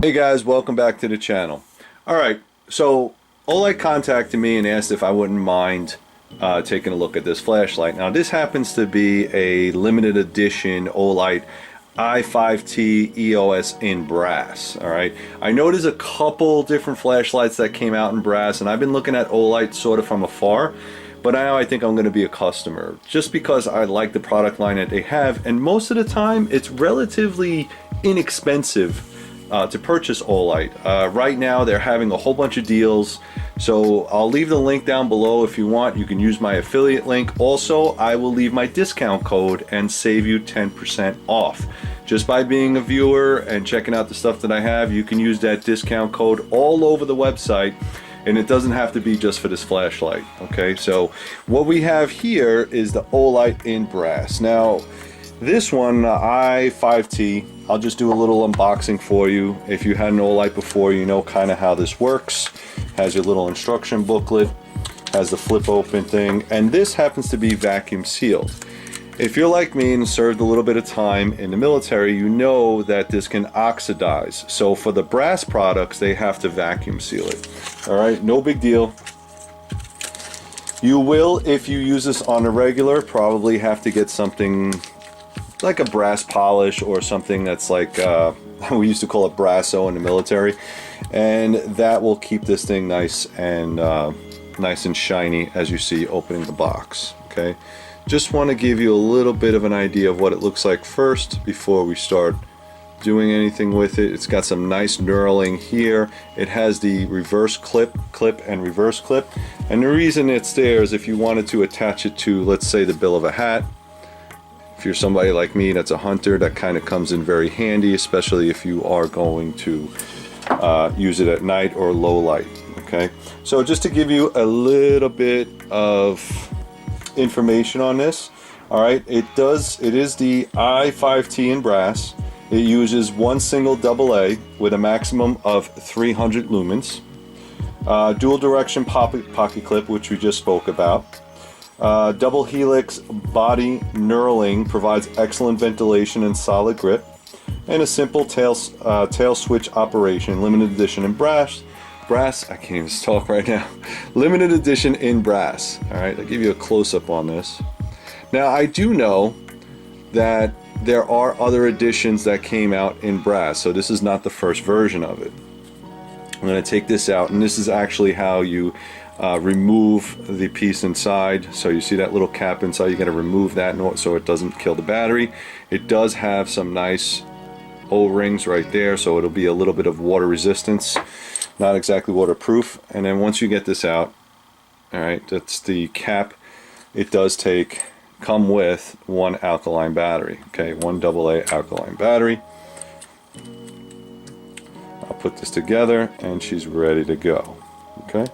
Hey guys, welcome back to the channel. Alright, so Olight contacted me and asked if I wouldn't mind taking a look at this flashlight. Now this happens to be a limited edition Olight I5T EOS in brass. Alright, I know there's a couple different flashlights that came out in brass, and I've been looking at Olight sort of from afar, but now I think I'm going to be a customer just because I like the product line that they have, and most of the time it's relatively inexpensive to purchase Olight. Right now they're having a whole bunch of deals, so I'll leave the link down below if you want. You can use my affiliate link. Also, I will leave my discount code and save you 10% off. Just by being a viewer and checking out the stuff that I have, you can use that discount code all over the website, and it doesn't have to be just for this flashlight. Okay, so what we have here is the Olight in brass. Now this one, I5T, I'll just do a little unboxing for you. If you had an Olight before, you know kind of how this works. Has your little instruction booklet, has the flip open thing, and this happens to be vacuum sealed. If you're like me and served a little bit of time in the military, you know that this can oxidize. So for the brass products, they have to vacuum seal it. All right, no big deal. You will, if you use this on a regular, probably have to get something like a brass polish or something that's like we used to call it brasso in the military, and that will keep this thing nice and shiny as you see opening the box. Okay, just want to give you a little bit of an idea of what it looks like first before we start doing anything with it. It's got some nice knurling here. It has the reverse clip and reverse clip, and the reason it's there is if you wanted to attach it to, let's say, the bill of a hat. If you're somebody like me that's a hunter, that kind of comes in very handy, especially if you are going to use it at night or low light. Okay, so just to give you a little bit of information on this. All right, it is the I5T in brass. It uses one single AA with a maximum of 300 lumens, dual direction pocket clip, which we just spoke about. Double helix body knurling provides excellent ventilation and solid grip, and a simple tail switch operation. Limited edition in brass. I can't even talk right now. Limited edition in brass. All right, I'll give you a close-up on this. Now I do know that there are other editions that came out in brass, so this is not the first version of it. I'm going to take this out, and this is actually how you remove the piece inside. So you see that little cap inside, you got to remove that so it doesn't kill the battery. It does have some nice O-rings right there, so it'll be a little bit of water resistance, not exactly waterproof. And then once you get this out, all right, that's the cap. It does come with one alkaline battery. Okay, one AA alkaline battery. I'll put this together and she's ready to go. Okay.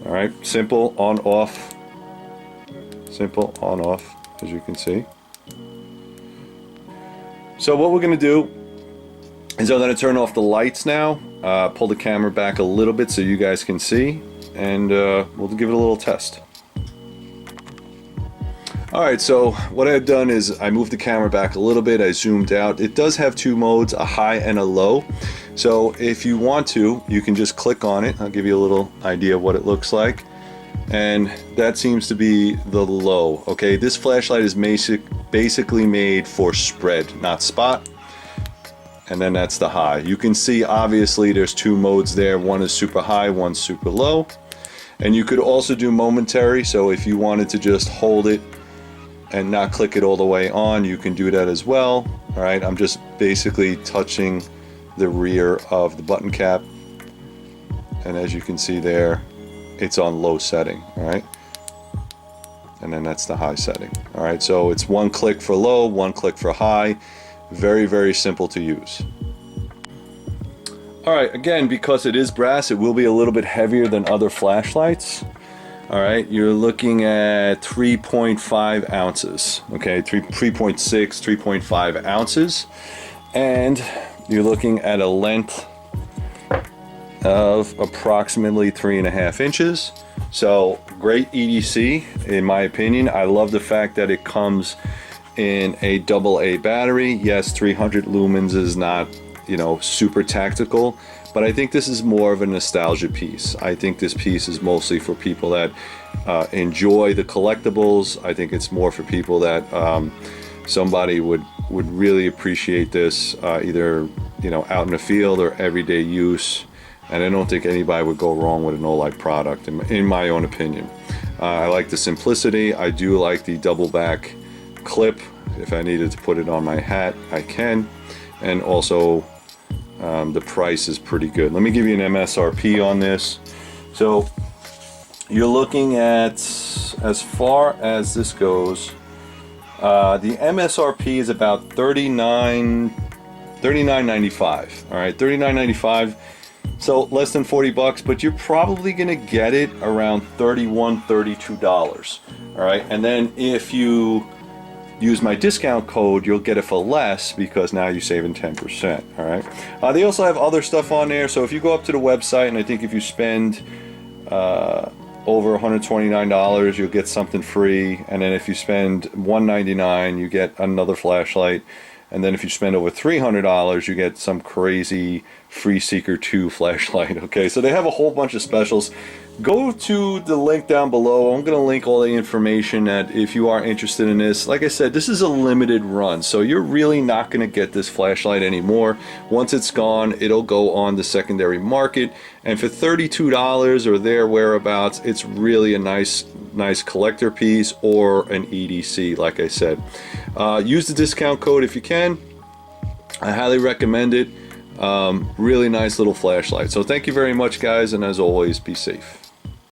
All right, simple on off, as you can see. So what we're going to do is I'm going to turn off the lights now, pull the camera back a little bit so you guys can see, and we'll give it a little test. Alright, so what I've done is I moved the camera back a little bit, I zoomed out. It does have two modes, a high and a low. So if you want to, you can just click on it. I'll give you a little idea of what it looks like. And that seems to be the low. Okay, this flashlight is basically made for spread, not spot. And then that's the high. You can see obviously there's two modes there. One is super high, one's super low. And you could also do momentary, so if you wanted to just hold it and not click it all the way on, you can do that as well. All right, I'm just basically touching the rear of the button cap, and as you can see there, it's on low setting. All right, and then that's the high setting. All right, so it's one click for low, one click for high. Very, very simple to use. All right, again, because it is brass, it will be a little bit heavier than other flashlights. All right, you're looking at 3.5 ounces. Okay, 3.6, 3.5 ounces, and you're looking at a length of approximately 3.5 inches. So great EDC in my opinion. I love the fact that it comes in a AA battery. Yes, 300 lumens is not you know, super tactical, but I think this is more of a nostalgia piece. I think this piece is mostly for people that enjoy the collectibles. I think it's more for people that somebody would really appreciate this, either, you know, out in the field or everyday use. And I don't think anybody would go wrong with an Olight product, in my own opinion. I like the simplicity. I do like the double back clip. If I needed to put it on my hat, I can. And also, the price is pretty good. Let me give you an MSRP on this. So you're looking at, as far as this goes, the MSRP is about $39.95. All right, $39.95. So less than 40 bucks, but you're probably gonna get it around $31, $32. All right, and then if you use my discount code, you'll get it for less because now you're saving 10%. All right. They also have other stuff on there. So if you go up to the website, and I think if you spend over $129, you'll get something free. And then if you spend $199, you get another flashlight. And then if you spend over $300, you get some crazy free Seeker 2 flashlight. Okay, so they have a whole bunch of specials. Go to the link down below. I'm going to link all the information that if you are interested in this. Like I said, this is a limited run, so you're really not going to get this flashlight anymore. Once it's gone, it'll go on the secondary market. And for $32 or there whereabouts, it's really a nice collector piece or an EDC, like I said. Use the discount code if you can. I highly recommend it. Really nice little flashlight. So thank you very much, guys, and as always, be safe.